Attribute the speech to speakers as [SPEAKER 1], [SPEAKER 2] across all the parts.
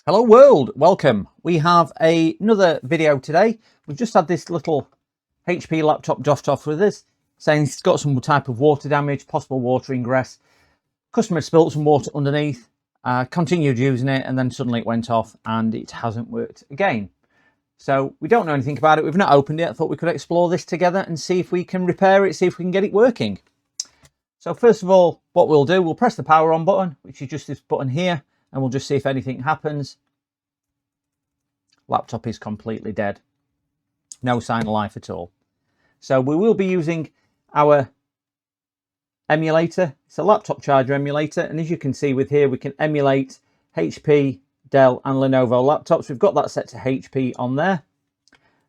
[SPEAKER 1] Hello world, welcome. We have another video today. We've just had this little HP laptop dust off with us, saying it's got some type of water damage, possible water ingress. Customer spilled some water underneath, continued using it, and then suddenly it went off and it hasn't worked again. So we don't know anything about it. We've not opened it. I thought we could explore this together and see if we can repair it, see if we can get it working. So first of all, what we'll do, we'll press the power on button, which is just this button here, and we'll just see if anything happens. Laptop is completely dead. No sign of life at all. So we will be using our emulator. It's a laptop charger emulator, and as you can see with here, we can emulate HP, Dell and Lenovo laptops. We've got that set to HP on there,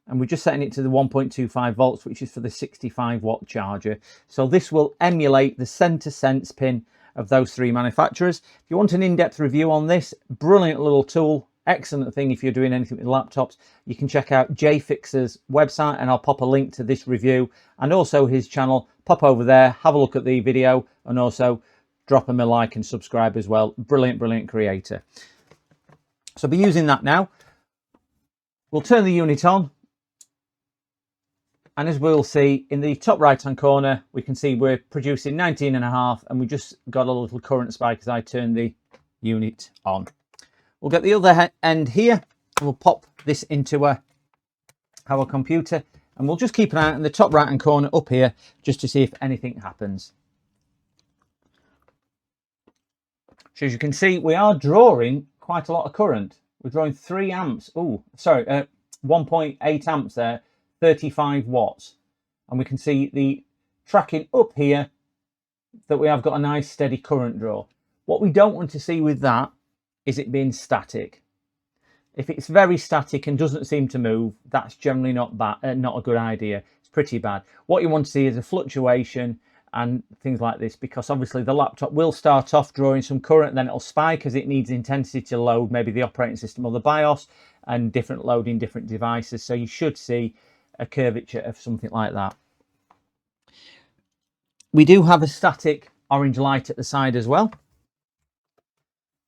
[SPEAKER 1] and we're just setting it to the 1.25 volts, which is for the 65 watt charger. So this will emulate the center sense pin of those three manufacturers. If you want an in-depth review on this, brilliant little tool, excellent thing if you're doing anything with laptops, you can check out JFixer's website, and I'll pop a link to this review and also his channel. Pop over there, have a look at the video, and also drop him a like and subscribe as well. Brilliant creator. So I'll be using that now. We'll turn the unit on, and as we'll see in the top right hand corner, we can see we're producing 19.5, and we just got a little current spike as I turn the unit on. We'll get the other end here, and we'll pop this into our computer, and we'll just keep an eye in the top right hand corner up here just to see if anything happens. So as you can see, we are drawing quite a lot of current. We're drawing 3 amps. 1.8 amps there, 35 watts. And we can see the tracking up here that we have got a nice steady current draw. What we don't want to see with that is it being static. If it's very static and doesn't seem to move, that's generally not a good idea. It's pretty bad. What you want to see is a fluctuation and things like this, because obviously the laptop will start off drawing some current, then it'll spike as it needs intensity to load maybe the operating system or the BIOS, and different loading different devices. So you should see a curvature of something like that. We do have a static orange light at the side as well,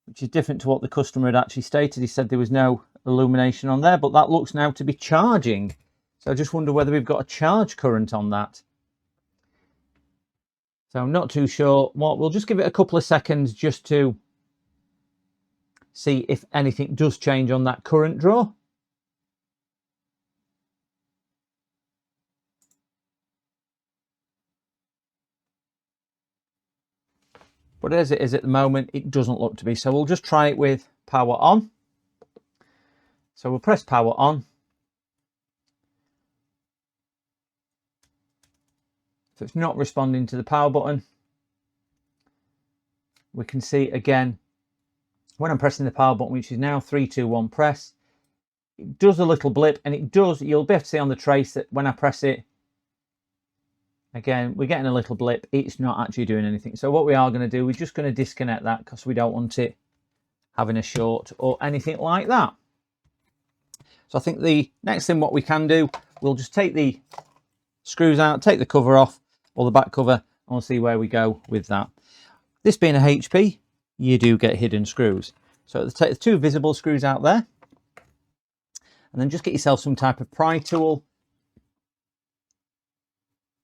[SPEAKER 1] which is different to what the customer had actually stated. He said there was no illumination on there, but that looks now to be charging. So I just wonder whether we've got a charge current on that. So I'm not too sure. Well, we'll just give it a couple of seconds just to see if anything does change on that current draw. But as it is at the moment, it doesn't look to be. So we'll just try it with power on. So we'll press power on. So it's not responding to the power button. We can see again, when I'm pressing the power button, which is now 3, 2, 1 press, it does a little blip, and it does, you'll be able to see on the trace that when I press it, again, we're getting a little blip. It's not actually doing anything. So what we are going to do, we're just going to disconnect that because we don't want it having a short or anything like that. So I think the next thing what we can do, we'll just take the screws out, take the cover off, or the back cover, and we'll see where we go with that. This being a HP, you do get hidden screws. So take the 2 visible screws out there, and then just get yourself some type of pry tool,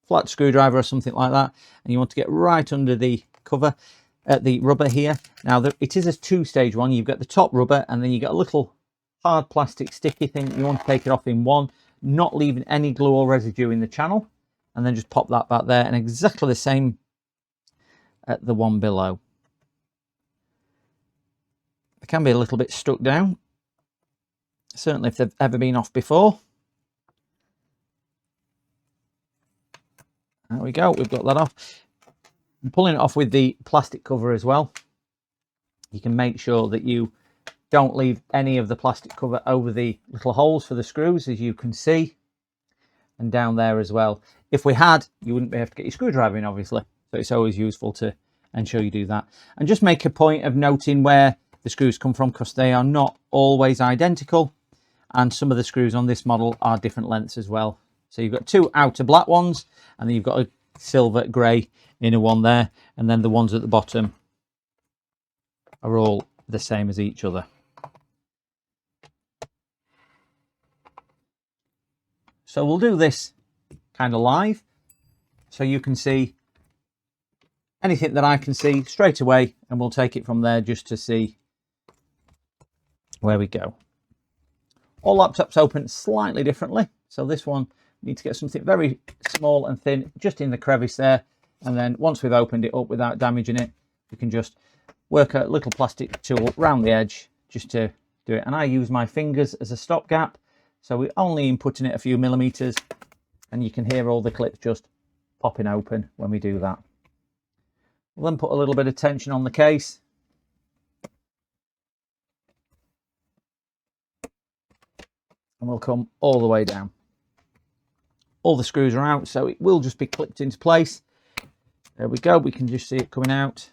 [SPEAKER 1] flat screwdriver or something like that, and you want to get right under the cover at the rubber here. Now it is a 2-stage one. You've got the top rubber, and then you get a little hard plastic sticky thing. You want to take it off in one, not leaving any glue or residue in the channel, and then just pop that back there, and exactly the same at the one below. They can be a little bit stuck down, certainly if they've ever been off before. There we go, we've got that off. I'm pulling it off with the plastic cover as well. You can make sure that you don't leave any of the plastic cover over the little holes for the screws, as you can see, and down there as well. If we had, you wouldn't be able to get your screwdriver in, obviously. So it's always useful to ensure you do that. And just make a point of noting where the screws come from, because they are not always identical. And some of the screws on this model are different lengths as well. So you've got 2 outer black ones, and then you've got a silver grey inner one there, and then the ones at the bottom are all the same as each other. So we'll do this kind of live, so you can see anything that I can see straight away, and we'll take it from there just to see where we go. All laptops open slightly differently. So this one, we need to get something very small and thin just in the crevice there, and then once we've opened it up without damaging it, we can just work a little plastic tool around the edge just to do it. And I use my fingers as a stopgap, so we're only inputting it a few millimeters, and you can hear all the clips just popping open when we do that. We'll then put a little bit of tension on the case. And we'll come all the way down. All the screws are out, so it will just be clipped into place. There we go, we can just see it coming out.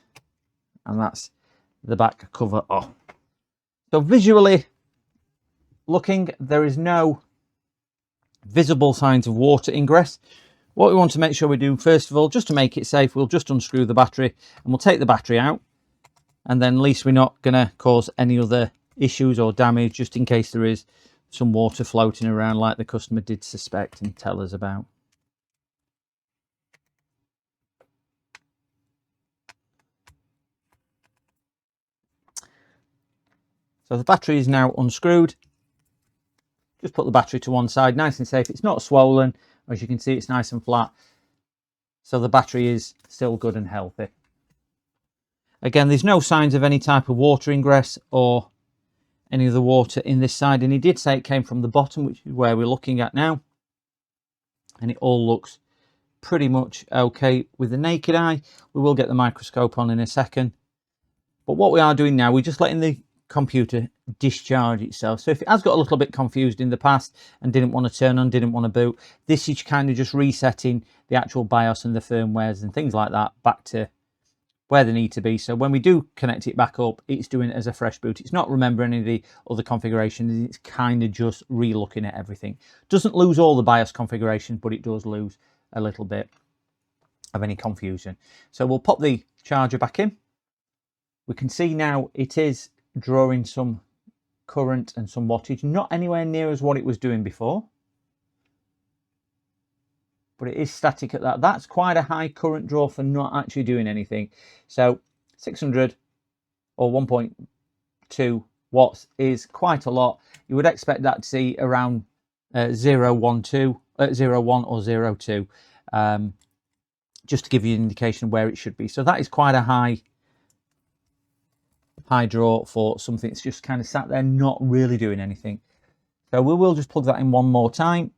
[SPEAKER 1] And that's the back cover off. So visually looking, there is no visible signs of water ingress. What we want to make sure we do, first of all, just to make it safe, we'll just unscrew the battery and we'll take the battery out. And then at least we're not going to cause any other issues or damage, just in case there is some water floating around like the customer did suspect and tell us about. So the battery is now unscrewed. Just put the battery to one side, nice and safe. It's not swollen. As you can see, it's nice and flat. So the battery is still good and healthy. Again, there's no signs of any type of water ingress or any of the water in this side. And he did say it came from the bottom, which is where we're looking at now. And it all looks pretty much okay with the naked eye. We will get the microscope on in a second. But what we are doing now, we're just letting the computer discharge itself. So if it has got a little bit confused in the past and didn't want to turn on, didn't want to boot, this is kind of just resetting the actual BIOS and the firmwares and things like that back to where they need to be. So when we do connect it back up, it's doing it as a fresh boot. It's not remembering any of the other configurations. It's kind of just re-looking at everything. Doesn't lose all the BIOS configurations, but it does lose a little bit of any confusion. So we'll pop the charger back in. We can see now it is drawing some current and some wattage, not anywhere near as what it was doing before, but it is static at that. That's quite a high current draw for not actually doing anything. So 600 or 1.2 watts is quite a lot. You would expect that to see around 0.1 or 0.2, just to give you an indication of where it should be. So that is quite a high draw for something that's just kind of sat there not really doing anything. So we will just plug that in one more time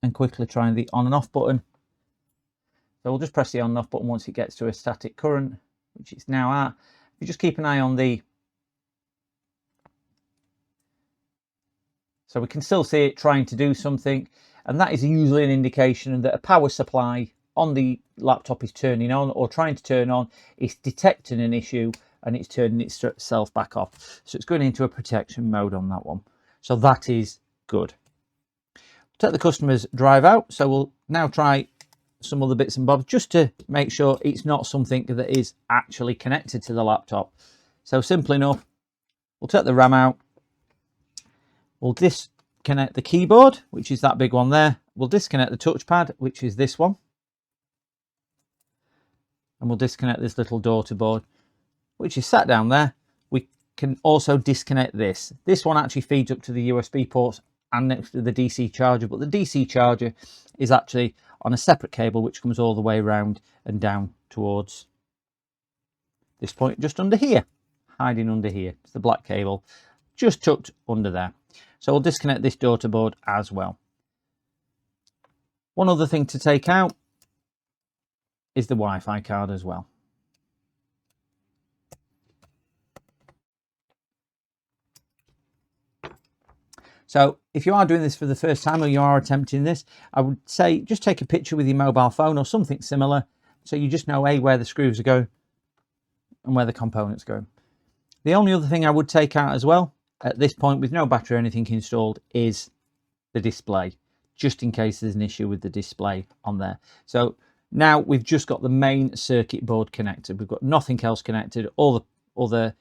[SPEAKER 1] and quickly try the on and off button. So we'll just press the on and off button once it gets to a static current, which it's now at. If you just keep an eye on the, so we can still see it trying to do something, and that is usually an indication that a power supply on the laptop is turning on or trying to turn on. It's detecting an issue and it's turning itself back off. So it's going into a protection mode on that one. So that is good. Take the customer's drive out. So we'll now try some other bits and bobs just to make sure it's not something that is actually connected to the laptop. So simple enough, we'll take the RAM out. We'll disconnect the keyboard, which is that big one there. We'll disconnect the touchpad, which is this one. And we'll disconnect this little daughter board, which is sat down there. We can also disconnect this. This one actually feeds up to the USB ports and next to the DC charger, but the DC charger is actually on a separate cable which comes all the way around and down towards this point just under here, hiding under here. It's the black cable just tucked under there. So we'll disconnect this daughter board as well. One other thing to take out is the Wi-Fi card as well. So if you are doing this for the first time or you are attempting this, I would say just take a picture with your mobile phone or something similar, so you just know where the screws are going and where the components go. The only other thing I would take out as well at this point with no battery or anything installed is the display, just in case there's an issue with the display on there. So now we've just got the main circuit board connected. We've got nothing else connected. All the other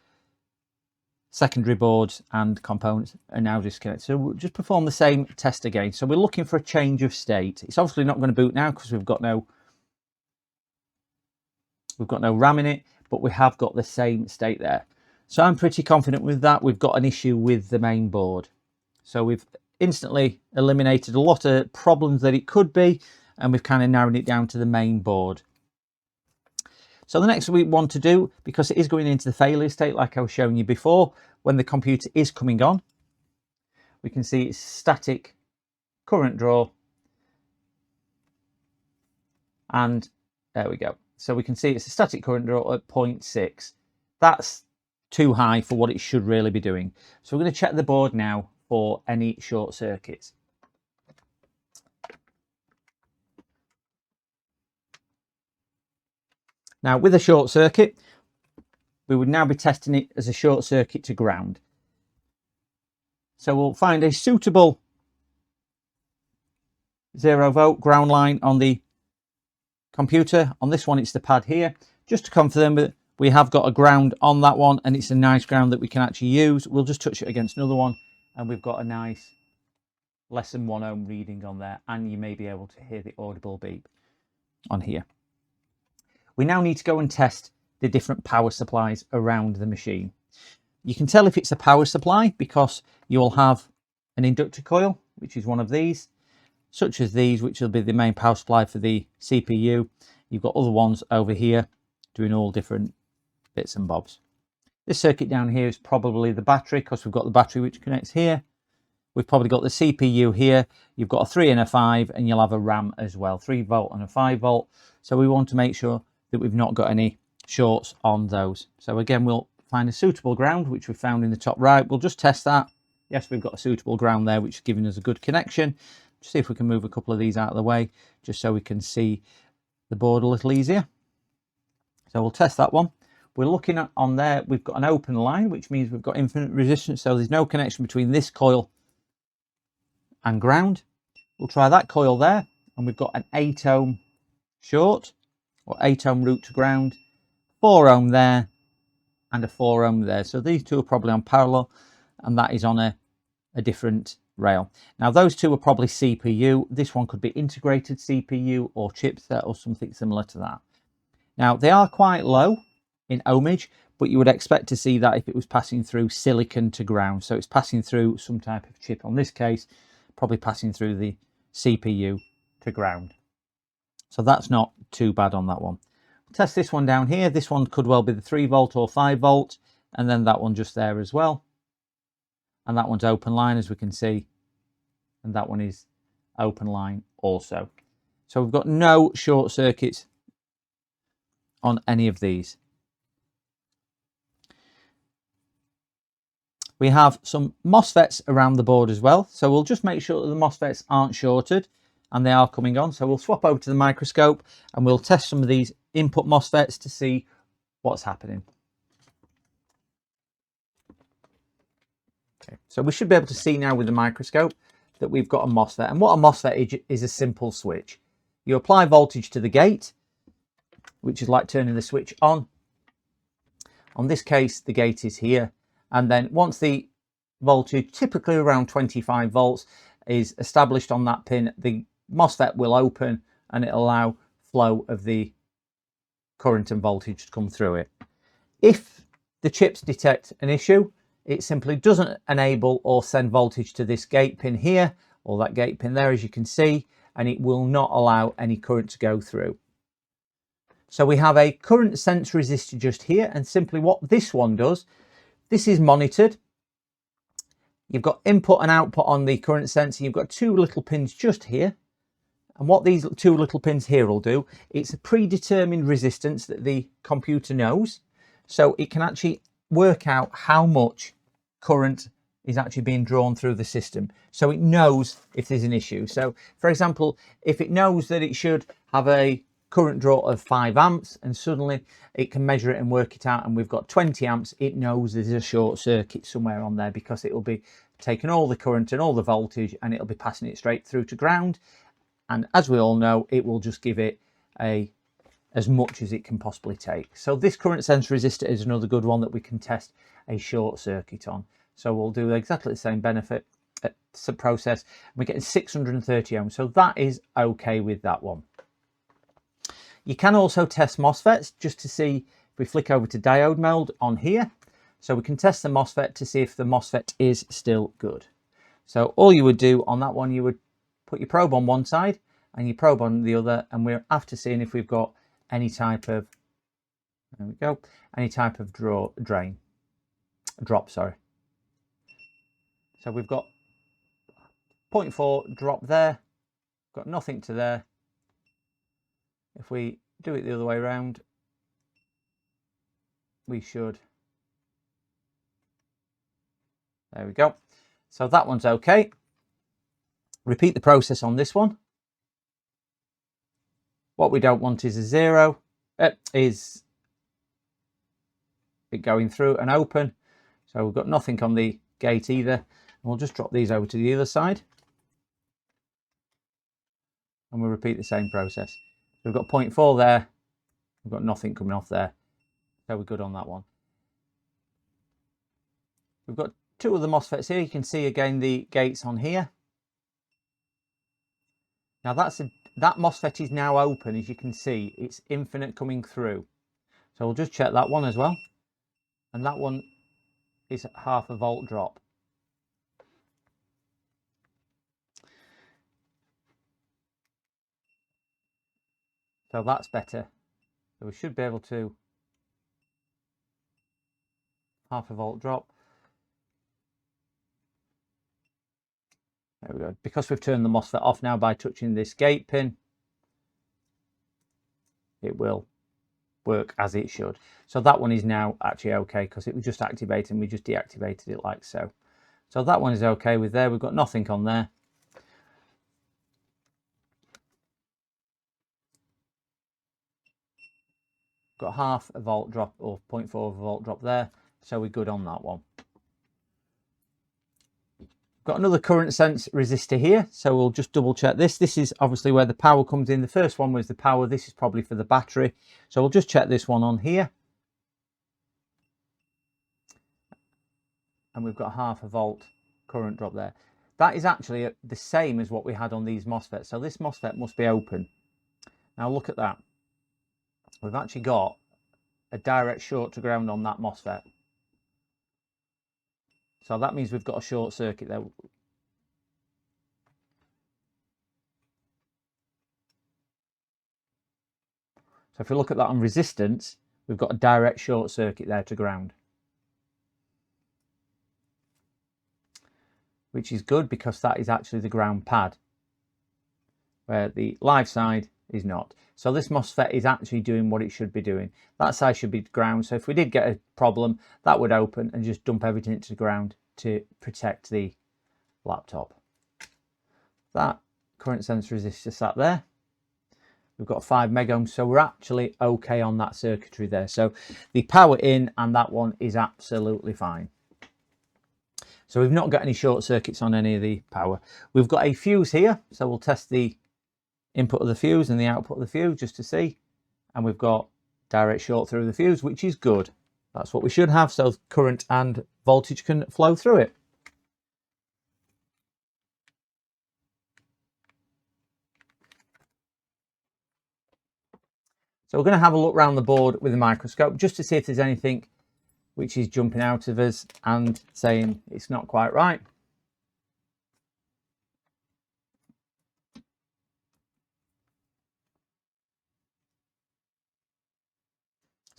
[SPEAKER 1] secondary boards and components are now disconnected. So we'll just perform the same test again. So we're looking for a change of state. It's obviously not going to boot now because we've got no RAM in it, but we have got the same state there. So I'm pretty confident with that. We've got an issue with the main board. So we've instantly eliminated a lot of problems that it could be, and we've kind of narrowed it down to the main board. So the next thing we want to do, because it is going into the failure state like I was showing you before, when the computer is coming on, we can see it's static current draw, and there we go. So we can see it's a static current draw at 0.6. That's too high for what it should really be doing. So we're going to check the board now for any short circuits. Now with a short circuit, we would now be testing it as a short circuit to ground. So we'll find a suitable 0-volt ground line on the computer. On this one, it's the pad here. Just to confirm that we have got a ground on that one, and it's a nice ground that we can actually use. We'll just touch it against another one, and we've got a nice less than 1 ohm reading on there, and you may be able to hear the audible beep on here. We now need to go and test the different power supplies around the machine. You can tell if it's a power supply because you'll have an inductor coil, which is one of these, such as these, which will be the main power supply for the CPU. You've got other ones over here doing all different bits and bobs. This circuit down here is probably the battery, because we've got the battery which connects here. We've probably got the CPU here. You've got a 3 and a 5, and you'll have a RAM as well, 3 volt and a 5 volt. So we want to make sure that we've not got any shorts on those. So again, we'll find a suitable ground, which we found in the top right. We'll just test that. Yes, we've got a suitable ground there, which is giving us a good connection. Just see if we can move a couple of these out of the way, just so we can see the board a little easier. So we'll test that one. We're looking at on there, we've got an open line, which means we've got infinite resistance. So there's no connection between this coil and ground. We'll try that coil there, and we've got an 8 ohm short, or 8 ohm route to ground, 4 ohm there, and a 4 ohm there. So these two are probably on parallel, and that is on a different rail. Now those two are probably CPU. This one could be integrated CPU or chipset or something similar to that. Now they are quite low in ohmage, but you would expect to see that if it was passing through silicon to ground. So it's passing through some type of chip. On this case, probably passing through the CPU to ground. So that's not too bad on that one. We'll test this one down here. This one could well be the 3 volt or 5 volt, and then that one just there as well. And that one's open line, as we can see, and that one is open line also. So we've got no short circuits on any of these. We have some MOSFETs around the board as well, so we'll just make sure that the MOSFETs aren't shorted and they are coming on. So we'll swap over to the microscope and we'll test some of these input MOSFETs to see what's happening. Okay, so we should be able to see now with the microscope that we've got a MOSFET, and what a MOSFET is a simple switch. You apply voltage to the gate, which is like turning the switch on. On this case, the gate is here, and then once the voltage, typically around 25 volts, is established on that pin, the MOSFET will open and it'll allow flow of the current and voltage to come through it. If the chips detect an issue, it simply doesn't enable or send voltage to this gate pin here or that gate pin there, as you can see, and it will not allow any current to go through. So we have a current sense resistor just here, and simply what this one does, this is monitored. You've got input and output on the current sensor. You've got 2 little pins just here. And what these 2 little pins here will do, it's a predetermined resistance that the computer knows. So it can actually work out how much current is actually being drawn through the system. So it knows if there's an issue. So for example, if it knows that it should have a current draw of 5 amps and suddenly it can measure it and work it out and we've got 20 amps, it knows there's a short circuit somewhere on there, because it will be taking all the current and all the voltage and it'll be passing it straight through to ground. And as we all know, it will just give it a as much as it can possibly take. So this current sense resistor is another good one that we can test a short circuit on. So we'll do exactly the same process. We're getting 630 ohms, so that is okay with that one. You can also test MOSFETs just to see. If we flick over to diode mode on here, so we can test the MOSFET to see if the MOSFET is still good. So all you would do on that one, you would put your probe on one side and your probe on the other, and we're after seeing if we've got any type of, there we go, any type of drop, sorry. So we've got 0.4 drop there, got nothing to there. If we do it the other way around, we should, there we go. So that one's okay. Repeat the process on this one. What we don't want is a zero, is it going through and open. So we've got nothing on the gate either. And we'll just drop these over to the other side. And we'll repeat the same process. So we've got 0.4 there. We've got nothing coming off there. So we're good on that one. We've got two of the MOSFETs here. You can see again the gates on here. Now that MOSFET is now open, as you can see. It's infinite coming through. So we'll just check that one as well. And that one is 0.5 volt drop. So that's better. So we should be able to 0.5 volt drop. There we go. Because we've turned the MOSFET off now by touching this gate pin, it will work as it should. So that one is now actually okay because it was just activated and we just deactivated it like so. So that one is okay with there. We've got nothing on there. Got 0.5 volt drop or 0.4 volt drop there. So we're good on that one. Got another current sense resistor here, so we'll just double check this. This is obviously where the power comes in. The first one was the power. This is probably for the battery. So we'll just check this one on here. And we've got 0.5 volt current drop there. That is actually the same as what we had on these MOSFETs. So this MOSFET must be open. Now look at that. We've actually got a direct short to ground on that MOSFET. So that means we've got a short circuit there. So if we look at that on resistance, we've got a direct short circuit there to ground. Which is good because that is actually the ground pad, where the live side is not. So this MOSFET is actually doing what it should be doing. That side should be ground. So if we did get a problem, that would open and just dump everything into the ground to protect the laptop. That current sense resistor sat there. We've got 5 mega ohms, so we're actually okay on that circuitry there. So the power in and that one is absolutely fine. So we've not got any short circuits on any of the power. We've got a fuse here, so we'll test the input of the fuse and the output of the fuse just to see. And we've got direct short through the fuse, which is good. That's what we should have, so current and voltage can flow through it. So we're going to have a look around the board with a microscope just to see if there's anything which is jumping out of us and saying it's not quite right.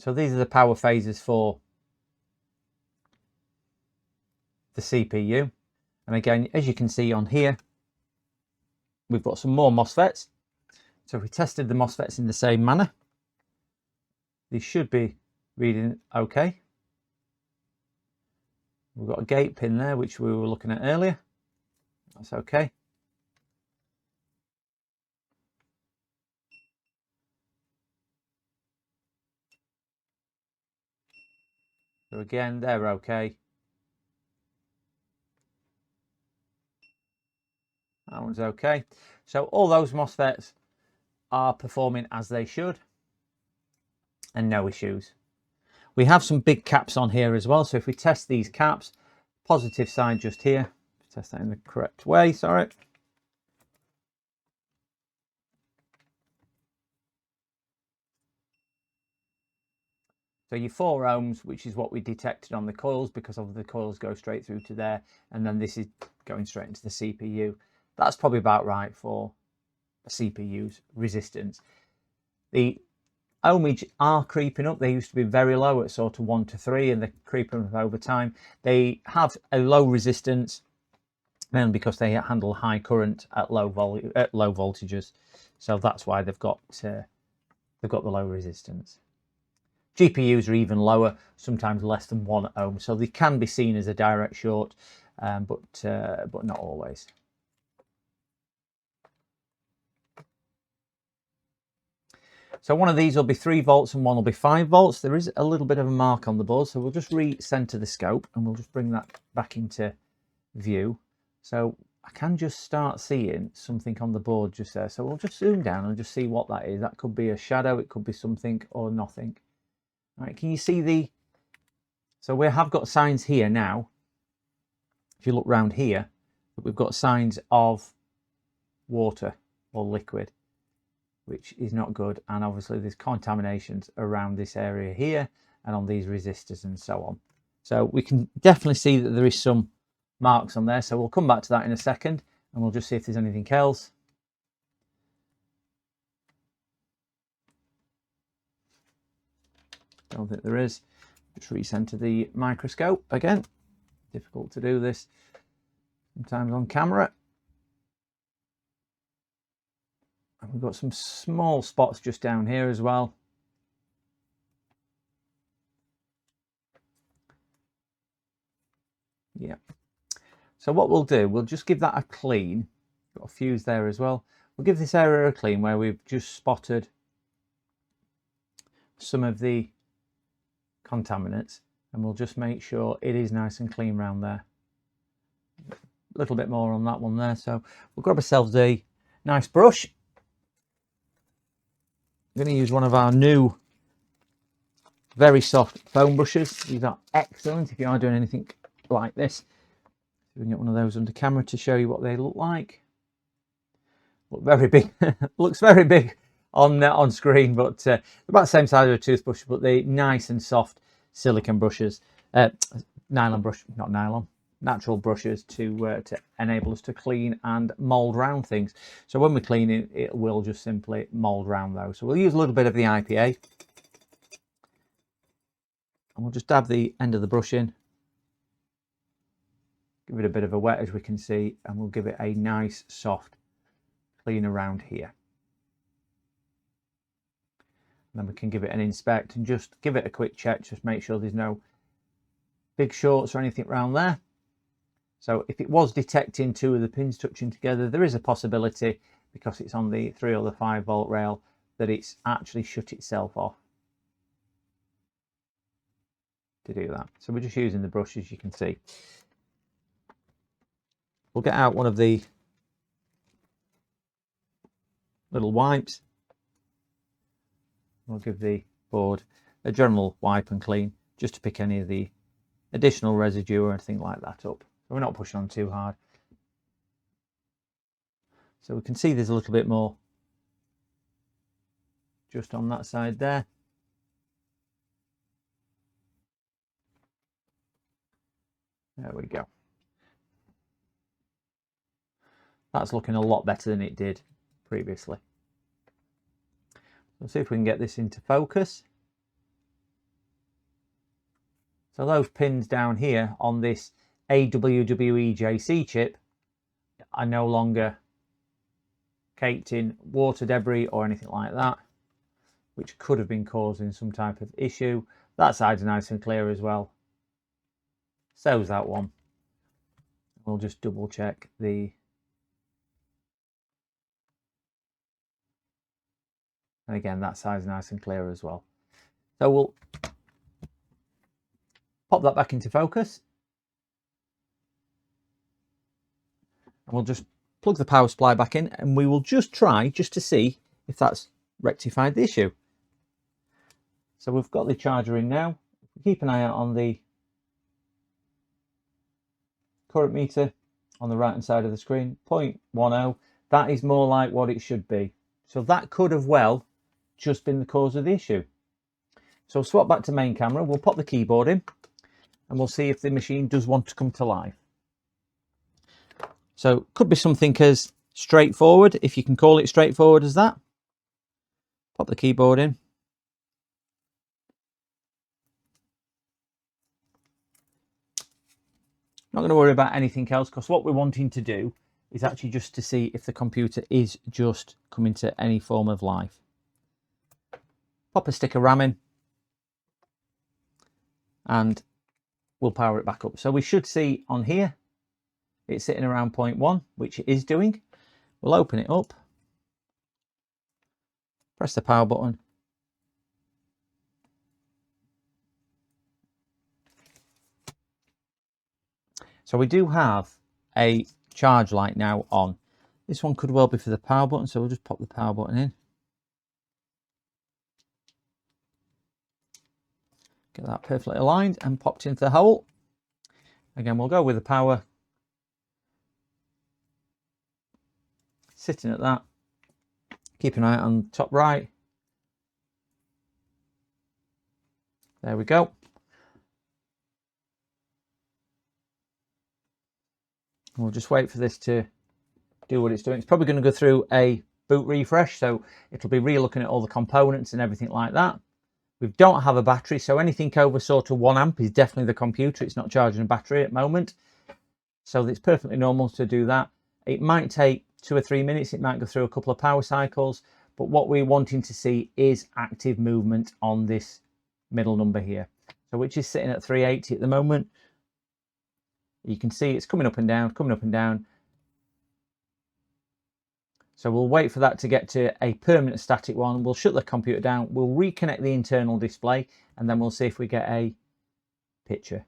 [SPEAKER 1] So these are the power phases for the CPU. And again, as you can see on here, we've got some more MOSFETs. So if we tested the MOSFETs in the same manner, these should be reading okay. We've got a gate pin there, which we were looking at earlier. That's okay. So again, they're okay. That one's okay. So all those MOSFETs are performing as they should. and no issues. We have some big caps on here as well, so if we test these caps, positive side just here, test that in the correct way, sorry. So your 4 ohms, which is what we detected on the coils, because of the coils go straight through to there, and then this is going straight into the CPU. That's probably about right for a CPU's resistance. The ohmage are creeping up. They used to be very low at sort of 1 to 3, and they're creeping up over time. They have a low resistance, mainly because they handle high current at low voltages. So that's why they've got the low resistance. GPUs are even lower, sometimes less than 1 ohm, so they can be seen as a direct short, but not always. So one of these will be 3 volts and one will be 5 volts. There is a little bit of a mark on the board, so we'll just re-center the scope and we'll just bring that back into view. So I can just start seeing something on the board just there. So we'll just zoom down and just see what that is. That could be a shadow, it could be something or nothing. All right, can you see the... So we have got signs here now. If you look round here, we've got signs of water or liquid, which is not good. And obviously there's contaminations around this area here and on these resistors and so on. So we can definitely see that there is some marks on there. So we'll come back to that in a second and we'll just see if there's anything else. Don't think there is. Just recenter the microscope again. Difficult to do this sometimes on camera. And we've got some small spots just down here as well. Yeah. So what we'll do, we'll just give that a clean. Got a fuse there as well. We'll give this area a clean where we've just spotted some of the contaminants, and we'll just make sure it is nice and clean around there. A little bit more on that one there. So we'll grab ourselves a nice brush. I'm going to use one of our new very soft foam brushes. These are excellent if you are doing anything like this. We can get one of those under camera to show you what they look like. Look very big. Looks very big on screen, but about the same size as a toothbrush, but they're nice and soft silicone brushes, nylon brush, not nylon, natural brushes to enable us to clean and mold round things. So when we clean it, it will just simply mold round those. So we'll use a little bit of the IPA, and we'll just dab the end of the brush in, give it a bit of a wet as we can see, and we'll give it a nice soft clean around here. And then we can give it an inspect and just give it a quick check, just make sure there's no big shorts or anything around there. So if it was detecting 2 of the pins touching together, there is a possibility, because it's on the 3 or the 5 volt rail, that it's actually shut itself off to do that. So we're just using the brush, as you can see. We'll get out one of the little wipes. We'll give the board a general wipe and clean, just to pick any of the additional residue or anything like that up. So we're not pushing on too hard. So we can see there's a little bit more just on that side there. There we go. That's looking a lot better than it did previously. We'll see if we can get this into focus. So those pins down here on this AWWE-JC chip are no longer caked in water debris or anything like that, which could have been causing some type of issue. That side's nice and clear as well. So's that one. We'll just double check the... And again, that side's nice and clear as well. So we'll pop that back into focus. And we'll just plug the power supply back in, and we will just try just to see if that's rectified the issue. So we've got the charger in now. Keep an eye out on the current meter on the right hand side of the screen, 0.10. That is more like what it should be. So that could have well just been the cause of the issue. So swap back to main camera, we'll pop the keyboard in and we'll see if the machine does want to come to life. So could be something as straightforward, if you can call it straightforward as that. Pop the keyboard in. Not going to worry about anything else, because what we're wanting to do is actually just to see if the computer is just coming to any form of life. Pop a stick of RAM in and we'll power it back up. So we should see on here it's sitting around 0.1, which it is doing. We'll open it up, press the power button, so we do have a charge light now on. This one could well be for the power button, so we'll just pop the power button in. Get that perfectly aligned and popped into the hole. Again, we'll go with the power. Sitting at that. Keep an eye out on top right. There we go. We'll just wait for this to do what it's doing. It's probably going to go through a boot refresh, so it'll be re-looking at all the components and everything like that. We don't have a battery, so anything over sort of 1 amp is definitely the computer. It's not charging a battery at the moment. So it's perfectly normal to do that. It might take 2 or 3 minutes. It might go through a couple of power cycles. But what we're wanting to see is active movement on this middle number here. So which is sitting at 380 at the moment. You can see it's coming up and down, coming up and down. So we'll wait for that to get to a permanent static one. We'll shut the computer down. We'll reconnect the internal display and then we'll see if we get a picture.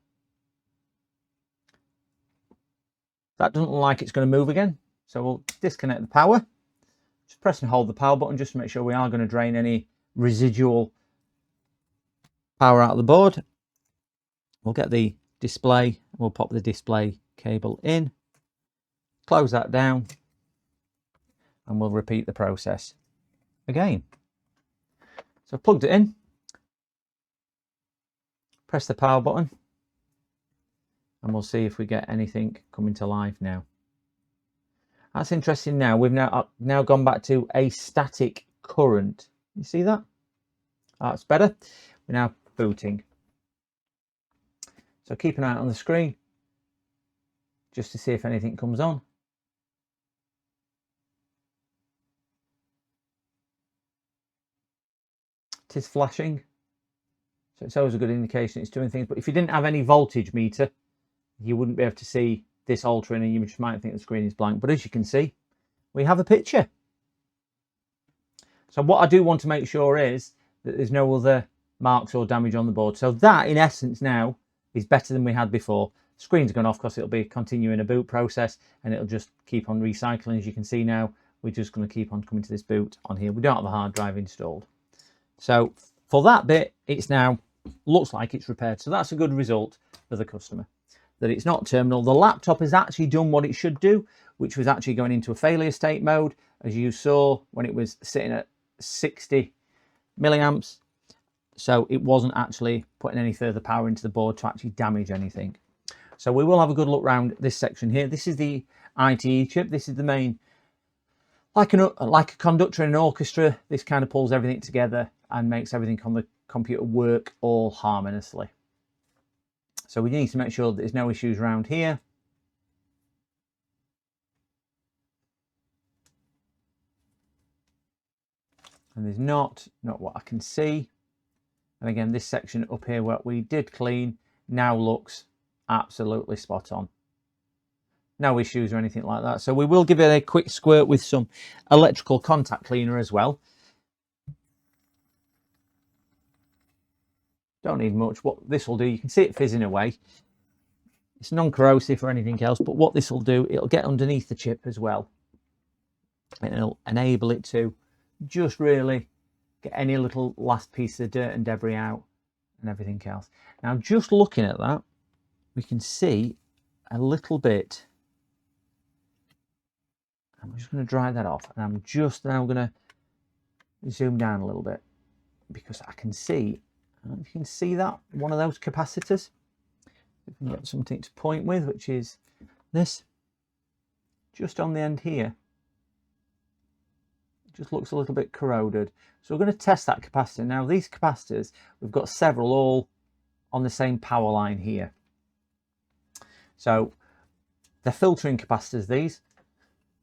[SPEAKER 1] That doesn't look like it's going to move again. So we'll disconnect the power. Just press and hold the power button just to make sure we are going to drain any residual power out of the board. We'll get the display. We'll pop the display cable in. Close that down. And we'll repeat the process again. So I've plugged it in. Press the power button. And we'll see if we get anything coming to life now. That's interesting now. We've now gone back to a static current. You see that? That's better. We're now booting. So keep an eye on the screen just to see if anything comes on. It is flashing. So it's always a good indication it's doing things. But if you didn't have any voltage meter, you wouldn't be able to see this altering and you just might think the screen is blank. But as you can see, we have a picture. So what I do want to make sure is that there's no other marks or damage on the board. So that in essence now is better than we had before. The screen's gone off because it'll be continuing a boot process and it'll just keep on recycling. As you can see now, we're just going to keep on coming to this boot on here. We don't have a hard drive installed. So for that bit, it's now looks like it's repaired. So that's a good result for the customer, that it's not terminal. The laptop has actually done what it should do, which was actually going into a failure state mode, as you saw when it was sitting at 60 milliamps. So it wasn't actually putting any further power into the board to actually damage anything. So we will have a good look around this section here. This is the ITE chip. This is the main, like a conductor in an orchestra. This kind of pulls everything together and makes everything on the computer work all harmoniously. So we need to make sure that there's no issues around here. And there's not what I can see. And again, this section up here what we did clean now looks absolutely spot on. No issues or anything like that. So we will give it a quick squirt with some electrical contact cleaner as well. Don't need much. What this will do, you can see it fizzing away. It's non-corrosive or anything else, but what this will do, it'll get underneath the chip as well. And it'll enable it to just really get any little last piece of dirt and debris out and everything else. Now, just looking at that, we can see a little bit. I'm just going to dry that off, and I'm just now going to zoom down a little bit because I can see, I don't know if you can see that, one of those capacitors. If we can get something to point with, which is this, just on the end here. It just looks a little bit corroded. So we're going to test that capacitor. Now, these capacitors, we've got several all on the same power line here. So they're filtering capacitors, these.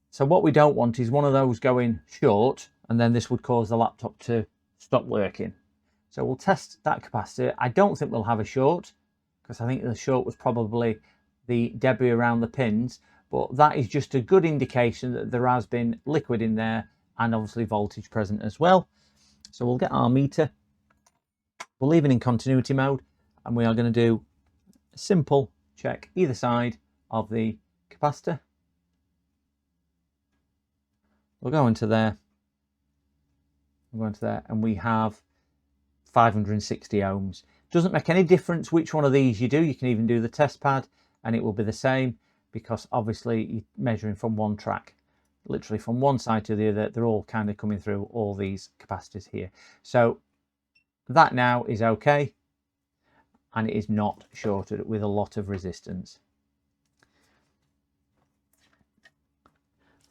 [SPEAKER 1] So what we don't want is one of those going short, and then this would cause the laptop to stop working. So we'll test that capacitor. I don't think we'll have a short, because I think the short was probably the debris around the pins, but that is just a good indication that there has been liquid in there and obviously voltage present as well. So we'll get our meter, we'll leave it in continuity mode, and we are going to do a simple check either side of the capacitor. We'll go into there, and we have 560 ohms. Doesn't make any difference which one of these you do. You can even do the test pad and it will be the same, because obviously you're measuring from one track, literally from one side to the other. They're all kind of coming through all these capacitors here. So that now is okay, and it is not shorted with a lot of resistance.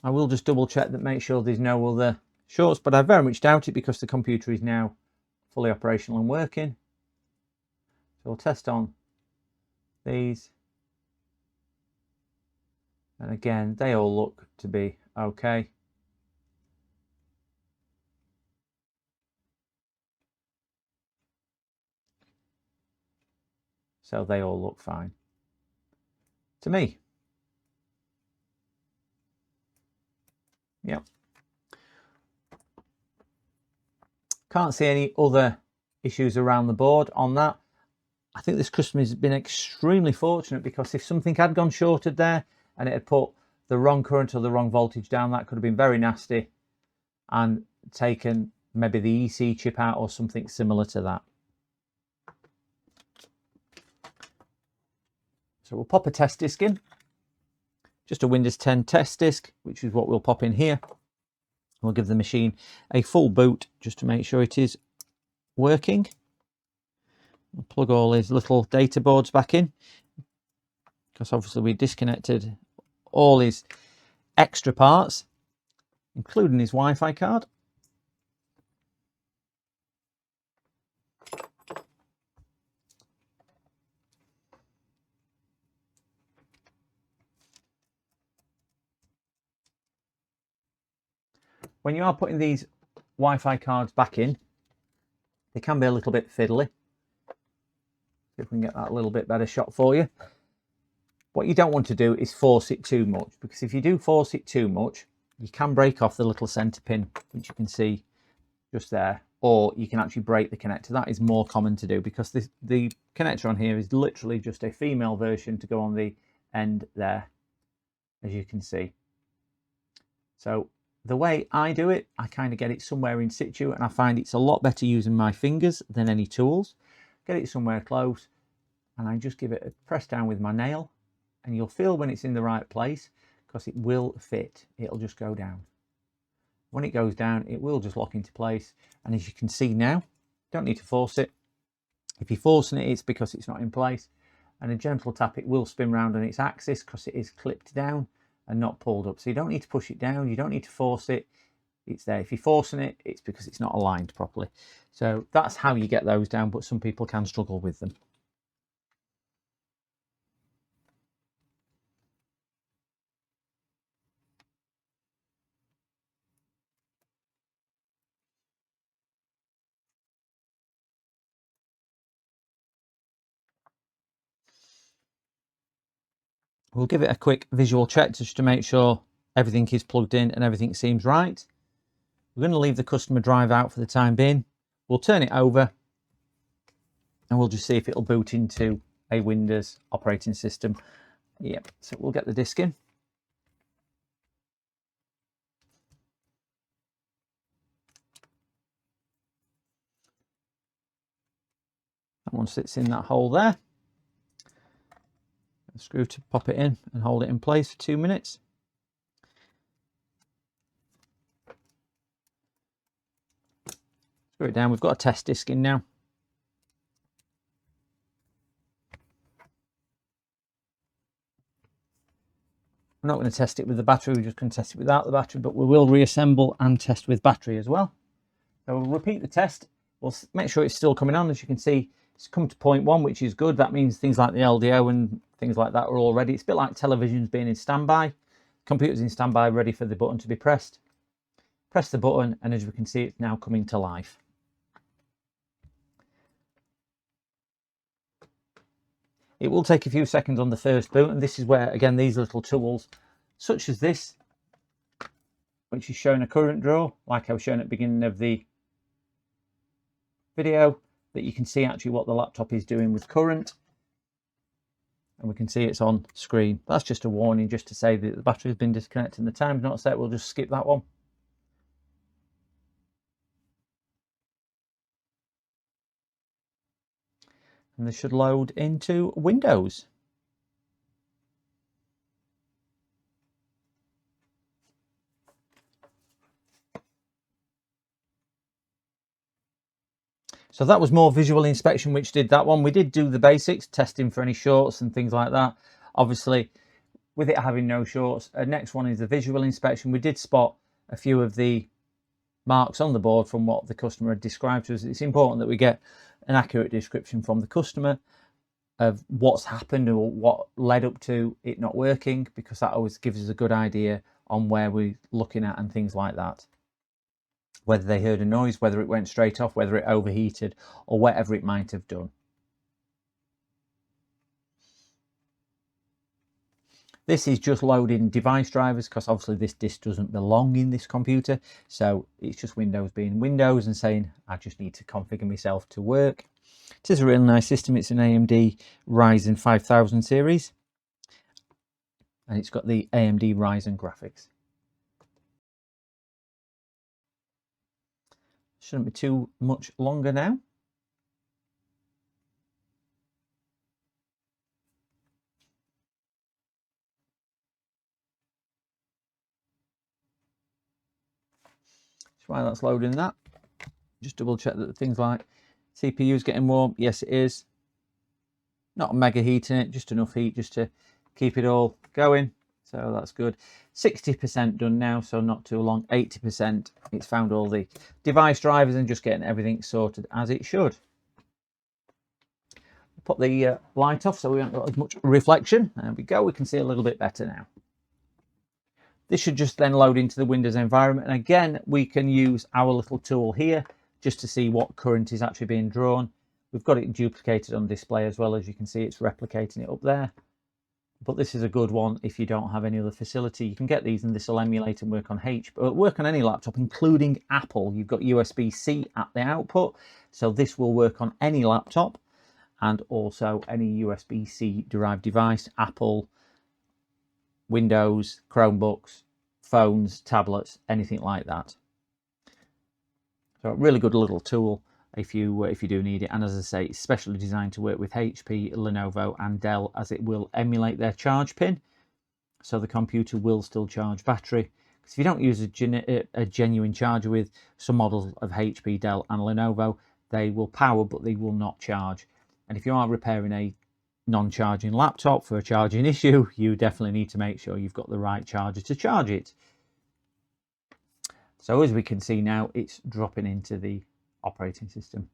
[SPEAKER 1] I will just double check that, make sure there's no other shorts, but I very much doubt it because the computer is now fully operational and working. So we'll test on these. And again, they all look to be okay. So they all look fine to me. Yep. Can't see any other issues around the board on that. I think this customer has been extremely fortunate, because if something had gone shorted there and it had put the wrong current or the wrong voltage down, that could have been very nasty and taken maybe the EC chip out or something similar to that. So we'll pop a test disk in, just a Windows 10 test disk, which is what we'll pop in here. We'll give the machine a full boot just to make sure it is working. We'll plug all his little data boards back in, because obviously we disconnected all his extra parts, including his Wi-Fi card. When you are putting these Wi-Fi cards back in, they can be a little bit fiddly. See if we can get that a little bit better shot for you. What you don't want to do is force it too much, because if you do force it too much, you can break off the little center pin, which you can see just there, or you can actually break the connector. That is more common to do, because the connector on here is literally just a female version to go on the end there, as you can see. So the way I do it, I kind of get it somewhere in situ, and I find it's a lot better using my fingers than any tools. Get it somewhere close, and I just give it a press down with my nail, and you'll feel when it's in the right place, because it will fit. It'll just go down. When it goes down, it will just lock into place, and as you can see now, don't need to force it. If you're forcing it, it's because it's not in place, and a gentle tap, it will spin round on its axis because it is clipped down and not pulled up. So you don't need to push it down, you don't need to force it, it's there. If you're forcing it, it's because it's not aligned properly. So that's how you get those down, but some people can struggle with them. We'll give it a quick visual check just to make sure everything is plugged in and everything seems right. We're going to leave the customer drive out for the time being. We'll turn it over and we'll just see if it'll boot into a Windows operating system. Yep, so we'll get the disk in. That one sits in that hole there. A screw to pop it in and hold it in place for 2 minutes. Screw it down. We've got a test disc in now. I'm not going to test it with the battery, we're just going to test it without the battery, but we will reassemble and test with battery as well. So we'll repeat the test. We'll make sure it's still coming on. As you can see, it's come to 0.1, which is good. That means things like the LDO and things like that are all ready. It's a bit like televisions being in standby. Computer's in standby, ready for the button to be pressed. Press the button, and as we can see, it's now coming to life. It will take a few seconds on the first boot, and this is where, again, these little tools, such as this, which is showing a current draw, like I was showing at the beginning of the video, that you can see actually what the laptop is doing with current. And we can see it's on screen. That's just a warning, just to say that the battery has been disconnected and the time's not set. We'll just skip that one. And this should load into Windows. So that was more visual inspection, which did that one. We did do the basics, testing for any shorts and things like that. Obviously, with it having no shorts, next one is the visual inspection. We did spot a few of the marks on the board from what the customer had described to us. It's important that we get an accurate description from the customer of what's happened or what led up to it not working, because that always gives us a good idea on where we're looking at and things like that. Whether they heard a noise, whether it went straight off, whether it overheated, or whatever it might have done. This is just loading device drivers, because obviously this disk doesn't belong in this computer. So it's just Windows being Windows and saying, I just need to configure myself to work. It is a really nice system. It's an AMD Ryzen 5000 series. And it's got the AMD Ryzen graphics. Shouldn't be too much longer now. While that's loading that, just double check that things like CPU is getting warm. Yes, it is. Not a mega heat in it, just enough heat just to keep it all going. So that's good. 60% done now, so not too long. 80%. It's found all the device drivers and just getting everything sorted as it should. Put the light off so we haven't got as much reflection. There we go. We can see a little bit better now. This should just then load into the Windows environment. And again, we can use our little tool here just to see what current is actually being drawn. We've got it duplicated on display as well. As you can see, it's replicating it up there. But this is a good one if you don't have any other facility. You can get these and this will emulate and work on work on any laptop, including Apple. You've got USB-C at the output. So this will work on any laptop and also any USB-C derived device, Apple, Windows, Chromebooks, phones, tablets, anything like that. So a really good little tool if you do need it. And as I say, it's specially designed to work with HP, Lenovo and Dell, as it will emulate their charge pin. So the computer will still charge battery. Because if you don't use a genuine charger with some models of HP, Dell and Lenovo, they will power but they will not charge. And if you are repairing a non-charging laptop for a charging issue, you definitely need to make sure you've got the right charger to charge it. So as we can see now, it's dropping into the operating system.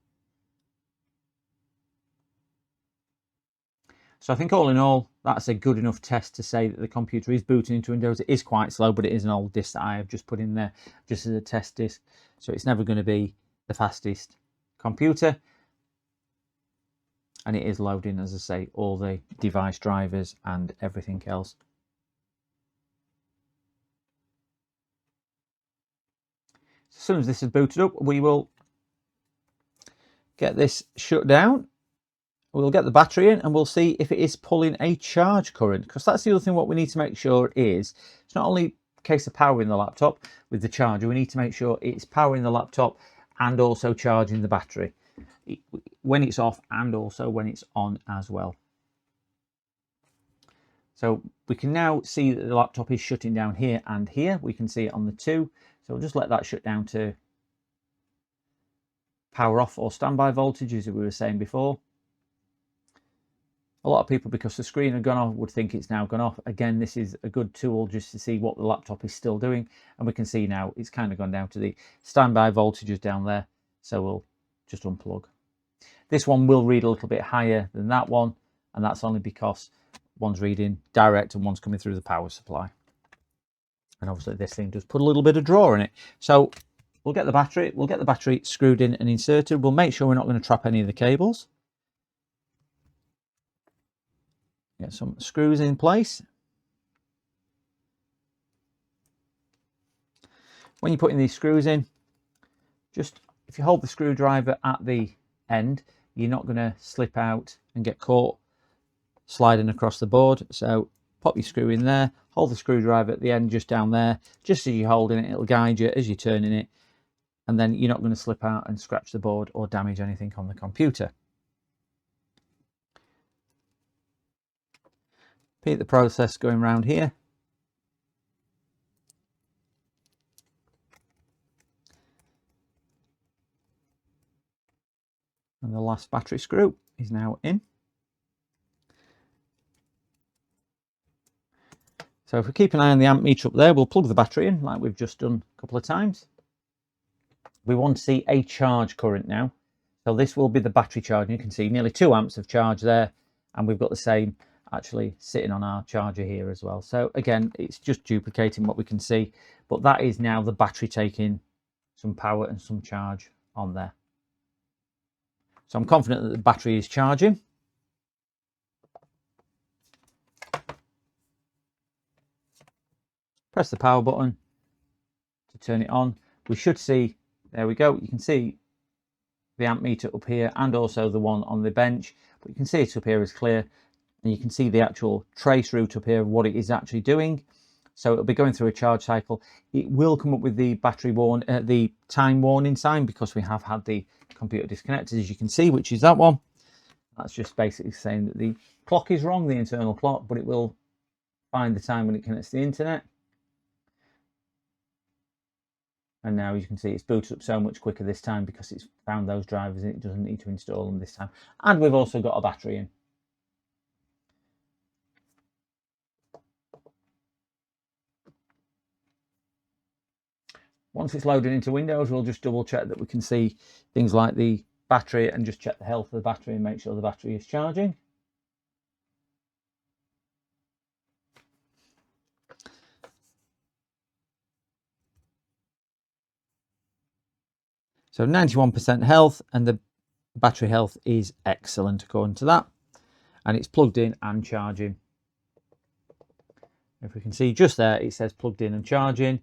[SPEAKER 1] So I think all in all, that's a good enough test to say that the computer is booting into Windows. It is quite slow, but it is an old disk that I have just put in there just as a test disk. So it's never going to be the fastest computer. And it is loading, as I say, all the device drivers and everything else. As soon as this is booted up, we will get this shut down. We'll get the battery in and we'll see if it is pulling a charge current, because that's the other thing what we need to make sure is it's not only a case of powering the laptop with the charger, we need to make sure it's powering the laptop and also charging the battery. when it's off and also when it's on as well. So we can now see that the laptop is shutting down here and here. We can see it on the 2. So we'll just let that shut down to power off or standby voltage, as we were saying before. A lot of people, because the screen had gone off, would think it's now gone off. Again, this is a good tool just to see what the laptop is still doing. And we can see now it's kind of gone down to the standby voltages down there. So we'll just unplug. This one will read a little bit higher than that one. And that's only because one's reading direct and one's coming through the power supply. And obviously this thing does put a little bit of draw in it. So we'll get the battery screwed in and inserted. We'll make sure we're not going to trap any of the cables. Get some screws in place. When you're putting these screws in, just if you hold the screwdriver at the end, you're not going to slip out and get caught sliding across the board. So pop your screw in there, hold the screwdriver at the end just down there. Just as you're holding it, it'll guide you as you're turning it, and then you're not going to slip out and scratch the board or damage anything on the computer. Repeat the process going around here. And the last battery screw is now in. So if we keep an eye on the amp meter up there, we'll plug the battery in like we've just done a couple of times. We want to see a charge current now. So this will be the battery charge. You can see nearly 2 amps of charge there, and we've got the same actually sitting on our charger here as well. So again, it's just duplicating what we can see, but that is now the battery taking some power and some charge on there. So I'm confident that the battery is charging. Press the power button to turn it on. We should see, there we go, you can see the amp meter up here and also the one on the bench, but you can see it up here is clear. And you can see the actual trace route up here of what it is actually doing. So it'll be going through a charge cycle. It will come up with the the time warning sign, because we have had the computer disconnected, as you can see, which is that one. That's just basically saying that the clock is wrong, the internal clock, but it will find the time when it connects to the internet. And now you can see it's booted up so much quicker this time because it's found those drivers and it doesn't need to install them this time. And we've also got a battery in. Once it's loaded into Windows, we'll just double check that we can see things like the battery and just check the health of the battery and make sure the battery is charging. So 91% health, and the battery health is excellent according to that. And it's plugged in and charging. If we can see just there, it says plugged in and charging.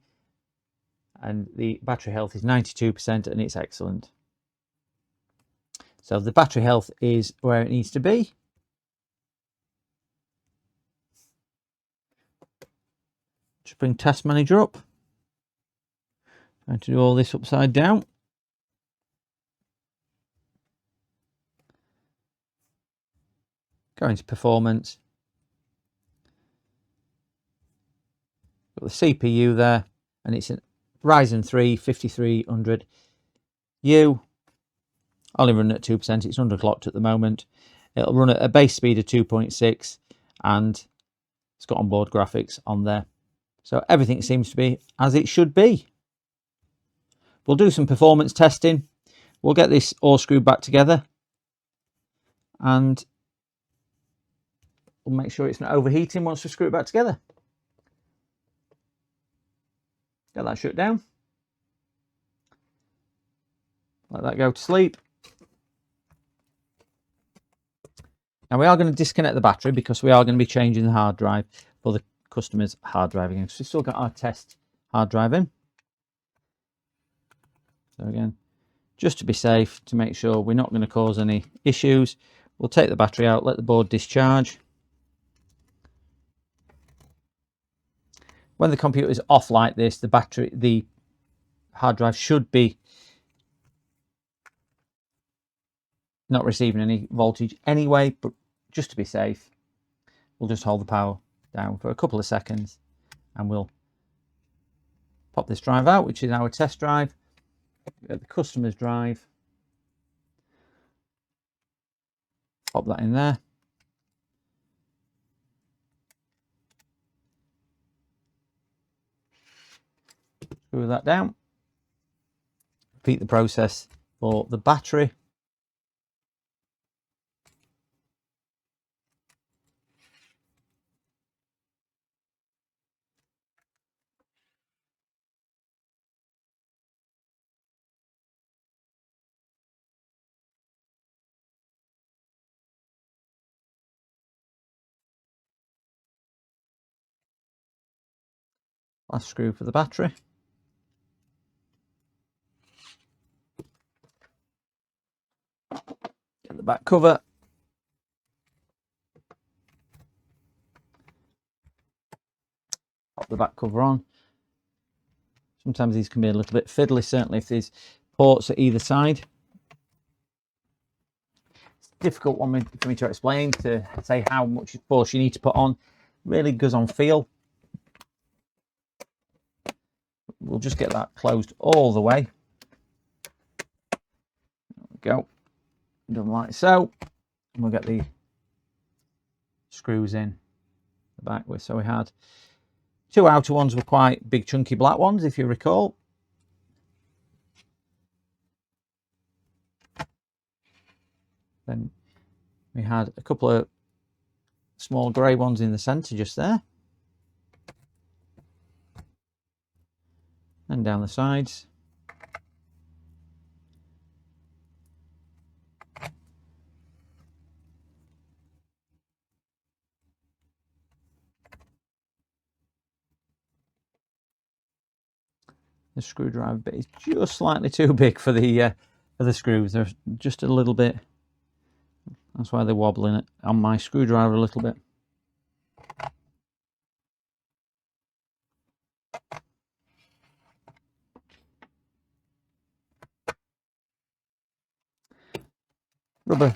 [SPEAKER 1] And the battery health is 92% and it's excellent. So the battery health is where it needs to be. Just bring Task Manager up. Trying to do all this upside down. Go into Performance. Got the CPU there, and it's a Ryzen 3 5300U. Only running at 2%. It's underclocked at the moment. It'll run at a base speed of 2.6, and it's got onboard graphics on there. So everything seems to be as it should be. We'll do some performance testing. We'll get this all screwed back together, and we'll make sure it's not overheating once we screw it back together. Get that shut down. Let that go to sleep. Now we are going to disconnect the battery because we are going to be changing the hard drive for the customer's hard drive again. So we've still got our test hard drive in. So again, just to be safe, to make sure we're not going to cause any issues, we'll take the battery out, let the board discharge. When the computer is off like this, the hard drive should be not receiving any voltage anyway, but just to be safe, we'll just hold the power down for a couple of seconds and we'll pop this drive out, which is our test drive. The customer's drive, pop that in there. Screw that down. Repeat the process for the battery. Last screw for the battery. Get the back cover. Pop the back cover on. Sometimes these can be a little bit fiddly, certainly if there's ports at either side. It's a difficult one for me to explain, to say how much force you need to put on. It really goes on feel. We'll just get that closed all the way. There we go. Done like so. And we'll get the screws in the back. So we had two outer ones were quite big chunky black ones, if you recall. Then we had a couple of small grey ones in the centre just there. And down the sides. The screwdriver bit is just slightly too big for the screws. They're just a little bit. That's why they're wobbling it on my screwdriver a little bit. Rubber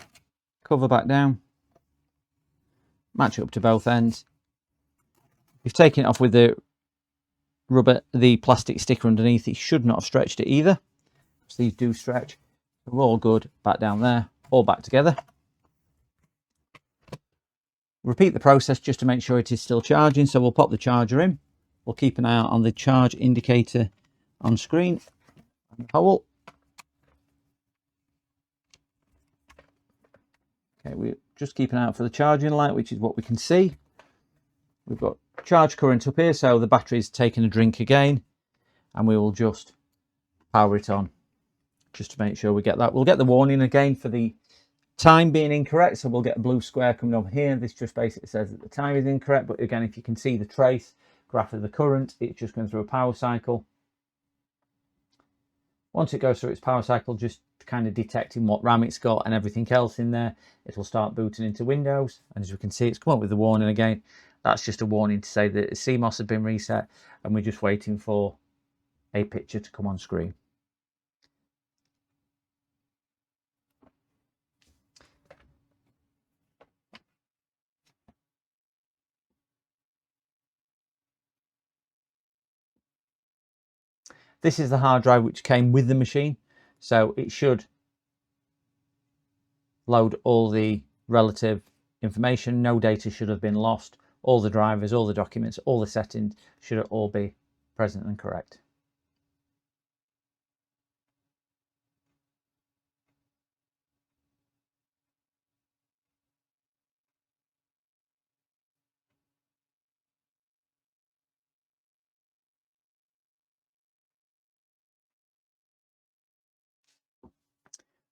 [SPEAKER 1] cover back down. Match it up to both ends. We've taken it off with the plastic sticker underneath. It should not have stretched it either. So these do stretch. We're all good. Back down there. All back together. Repeat the process just to make sure it is still charging. So we'll pop the charger in. We'll keep an eye out on the charge indicator on screen. Hole. Okay, we just keep an eye out for the charging light, which is what we can see. We've got charge current up here, so the battery's taking a drink again, and we will just power it on just to make sure we get that. We'll get the warning again for the time being incorrect, so we'll get a blue square coming up here. This just basically says that the time is incorrect, but again, if you can see the trace graph of the current, it's just going through a power cycle. Once it goes through its power cycle, just kind of detecting what RAM it's got and everything else in there, it will start booting into Windows. And as we can see, it's come up with the warning again. That's just a warning to say that the CMOS has been reset, and we're just waiting for a picture to come on screen. This is the hard drive which came with the machine, so it should load all the relative information. No data should have been lost. All the drivers, all the documents, all the settings should all be present and correct.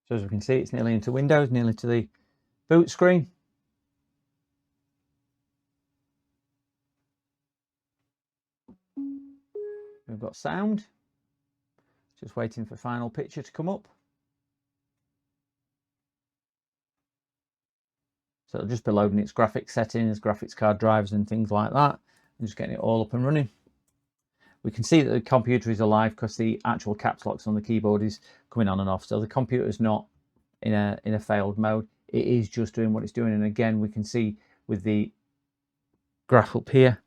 [SPEAKER 1] So as we can see, it's nearly into Windows, nearly to the boot screen. We've got sound. Just waiting for final picture to come up. So it'll just be loading its graphics settings, graphics card drives and things like that. And just getting it all up and running. We can see that the computer is alive because the actual caps locks on the keyboard is coming on and off. So the computer is not in a failed mode. It is just doing what it's doing. And again, we can see with the graph up here,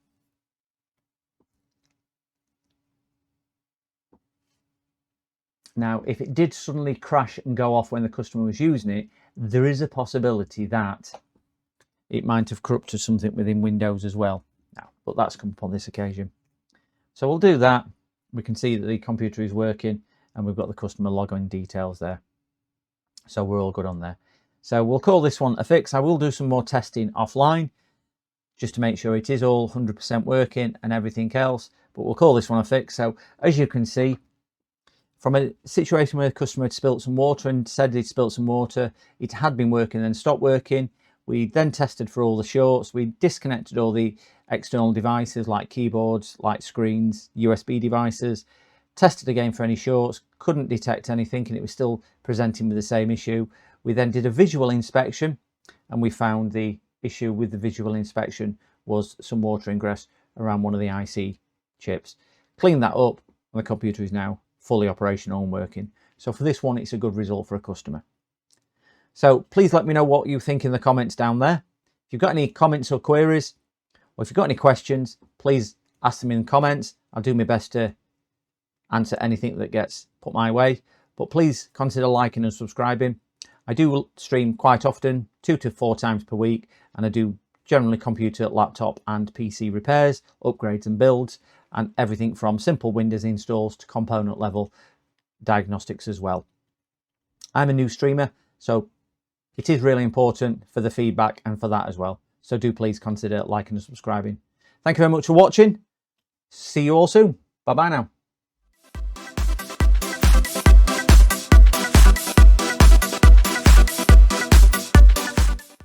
[SPEAKER 1] now if it did suddenly crash and go off when the customer was using it, there is a possibility that it might have corrupted something within Windows as well. Now, but that's come up on this occasion. So we'll do that. We can see that the computer is working and we've got the customer login details there. So we're all good on there. So we'll call this one a fix. I will do some more testing offline just to make sure it is all 100% working and everything else, but we'll call this one a fix. So as you can see, from a situation where the customer had spilt some water and said he'd spilt some water, it had been working and then stopped working. We then tested for all the shorts. We disconnected all the external devices like keyboards, light screens, USB devices, tested again for any shorts, couldn't detect anything and it was still presenting with the same issue. We then did a visual inspection and we found the issue with the visual inspection was some water ingress around one of the IC chips. Cleaned that up and the computer is now fully operational and working. So for this one, it's a good result for a customer. So please let me know what you think in the comments down there. If you've got any comments or queries, or if you've got any questions, please ask them in the comments. I'll do my best to answer anything that gets put my way. But please consider liking and subscribing. I do stream quite often, 2 to 4 times per week, and I do generally computer, laptop and PC repairs, upgrades and builds, and everything from simple Windows installs to component level diagnostics as well. I'm a new streamer, so it is really important for the feedback and for that as well. So do please consider liking and subscribing. Thank you very much for watching. See you all soon. Bye bye now.